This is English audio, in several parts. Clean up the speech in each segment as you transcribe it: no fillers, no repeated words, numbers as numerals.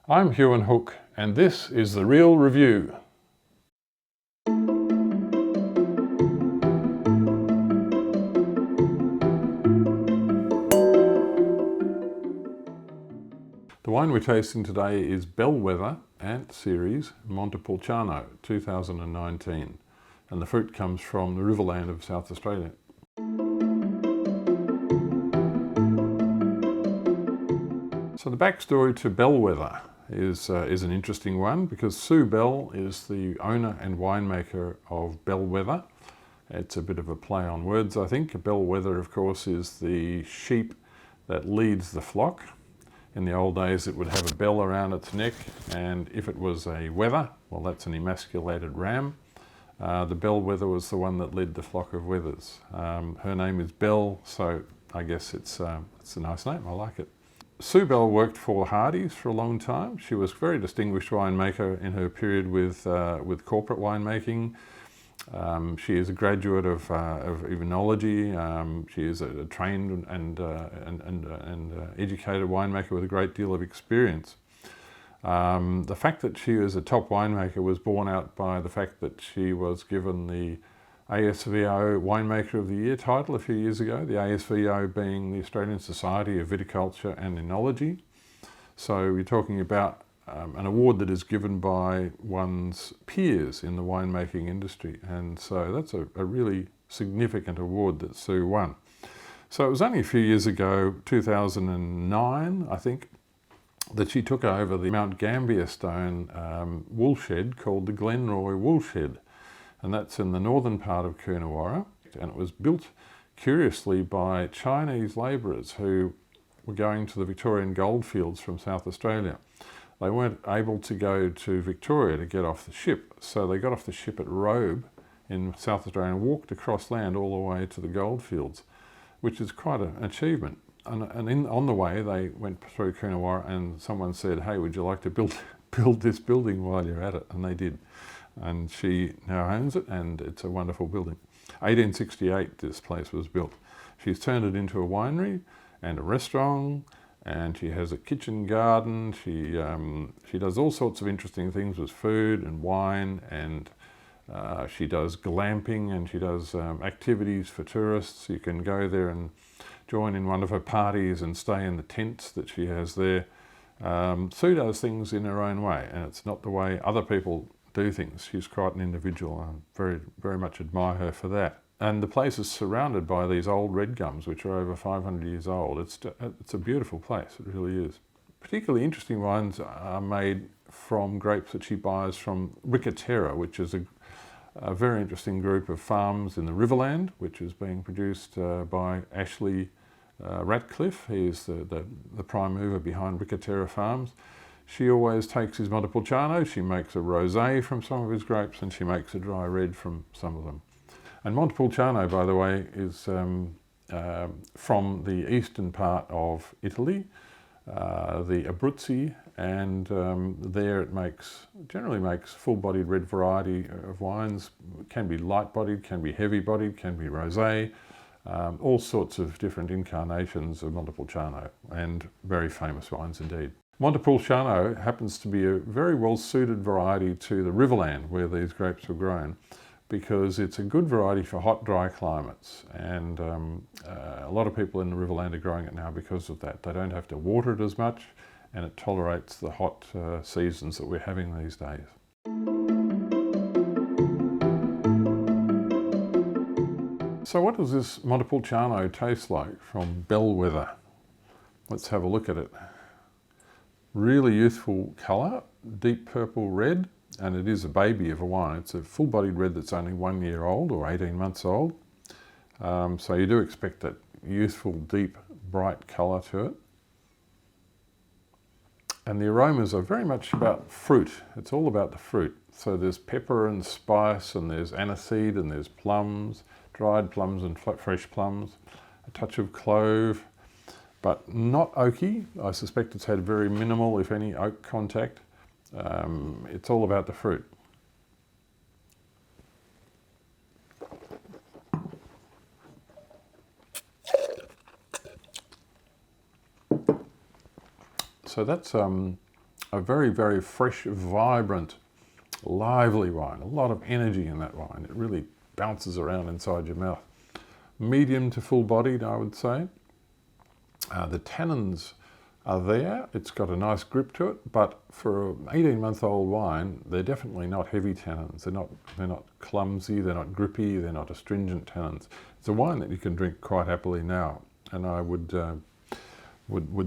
I'm Huon Hooke, and this is The Real Review. The wine we're tasting today is Bellwether Ant Series Montepulciano 2019, and the fruit comes from the Riverland of South Australia. So the backstory to Bellwether is an interesting one, because Sue Bell is the owner and winemaker of Bellwether. It's a bit of a play on words, I think. A bellwether, of course, is the sheep that leads the flock. In the old days, it would have a bell around its neck, and if it was a wether, well, that's an emasculated ram. The bellwether was the one that led the flock of wethers. Her name is Bell, so I guess it's a nice name. I like it. Sue Bell worked for Hardy's for a long time. She was a very distinguished winemaker in her period with corporate winemaking. She is a graduate of enology. She is a trained and educated winemaker with a great deal of experience. The fact that she is a top winemaker was borne out by the fact that she was given the ASVO Winemaker of the Year title a few years ago, the ASVO being the Australian Society of Viticulture and Enology. So we're talking about an award that is given by one's peers in the winemaking industry, and so that's a really significant award that Sue won. So it was only a few years ago, 2009, I think, that she took over the Mount Gambier stone woolshed called the Glenroy Woolshed, and that's in the northern part of Coonawarra, and it was built curiously by Chinese labourers who were going to the Victorian goldfields from South Australia. They weren't able to go to Victoria to get off the ship, so they got off the ship at Robe in South Australia and walked across land all the way to the goldfields, which is quite an achievement. And on the way, they went through Coonawarra, and someone said, "Hey, would you like to build this building while you're at it?" And they did. And she now owns it, and it's a wonderful building. 1868 this place was built. She's turned it into a winery and a restaurant, and she has a kitchen garden. She does all sorts of interesting things with food and wine, and she does glamping, and she does activities for tourists. You can go there and join in one of her parties and stay in the tents that she has there. Sue does things in her own way, and it's not the way other people do things. She's quite an individual. I very, very much admire her for that. And the place is surrounded by these old red gums, which are over 500 years old. It's a beautiful place, it really is. Particularly interesting wines are made from grapes that she buys from Ricatera, which is a very interesting group of farms in the Riverland, which is being produced by Ashley Ratcliffe. He is the prime mover behind Ricatera Farms. She always takes his Montepulciano, she makes a rosé from some of his grapes, and she makes a dry red from some of them. And Montepulciano, by the way, is from the eastern part of Italy, the Abruzzi, and there it generally makes full-bodied red variety of wines. It can be light-bodied, can be heavy-bodied, can be rosé, all sorts of different incarnations of Montepulciano, and very famous wines indeed. Montepulciano happens to be a very well-suited variety to the Riverland where these grapes were grown, because it's a good variety for hot, dry climates, and a lot of people in the Riverland are growing it now because of that. They don't have to water it as much, and it tolerates the hot seasons that we're having these days. So what does this Montepulciano taste like from Bellwether? Let's have a look at it. Really youthful colour, deep purple red, and it is a baby of a wine. It's a full-bodied red that's only 1 year old or 18 months old. So you do expect that youthful, deep, bright colour to it. And the aromas are very much about fruit. It's all about the fruit. So there's pepper and spice, and there's aniseed, and there's plums, dried plums and fresh plums, a touch of clove, but not oaky. I suspect it's had very minimal, if any, oak contact. It's all about the fruit. So that's a very, very fresh, vibrant, lively wine. A lot of energy in that wine. It really bounces around inside your mouth. Medium to full-bodied, I would say. The tannins are there. It's got a nice grip to it, but for an 18-month-old wine, they're definitely not heavy tannins. They're not clumsy, they're not grippy, they're not astringent tannins. It's a wine that you can drink quite happily now, and I would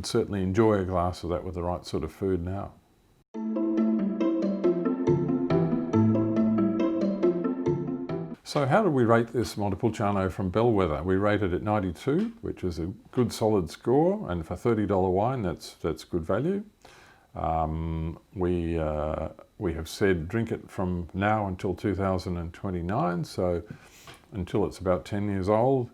certainly enjoy a glass of that with the right sort of food now. So how did we rate this Montepulciano from Bellwether? We rated it 92, which is a good solid score, and for $30 wine, that's good value. We have said drink it from now until 2029, so until it's about 10 years old.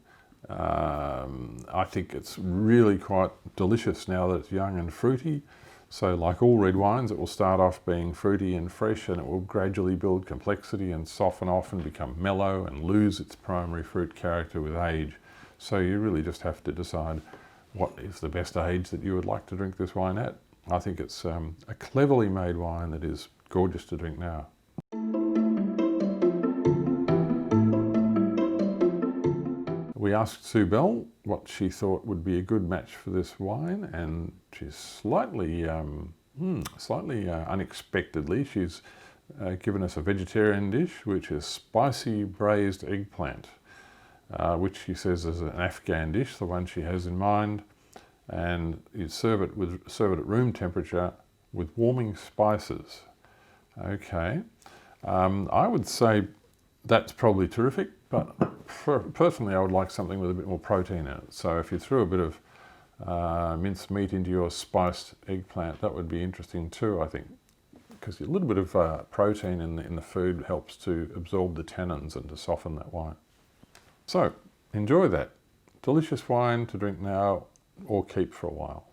I think it's really quite delicious now that it's young and fruity. So like all red wines, it will start off being fruity and fresh, and it will gradually build complexity and soften off and become mellow and lose its primary fruit character with age. So you really just have to decide what is the best age that you would like to drink this wine at. I think it's a cleverly made wine that is gorgeous to drink now. We asked Sue Bell what she thought would be a good match for this wine, and she's slightly unexpectedly, she's given us a vegetarian dish, which is spicy braised eggplant, which she says is an Afghan dish, the one she has in mind, and you serve it at room temperature with warming spices. Okay, I would say that's probably terrific, but personally I would like something with a bit more protein in it. So if you threw a bit of minced meat into your spiced eggplant, that would be interesting too, I think, because a little bit of protein in the food helps to absorb the tannins and to soften that wine. So enjoy that. Delicious wine to drink now or keep for a while.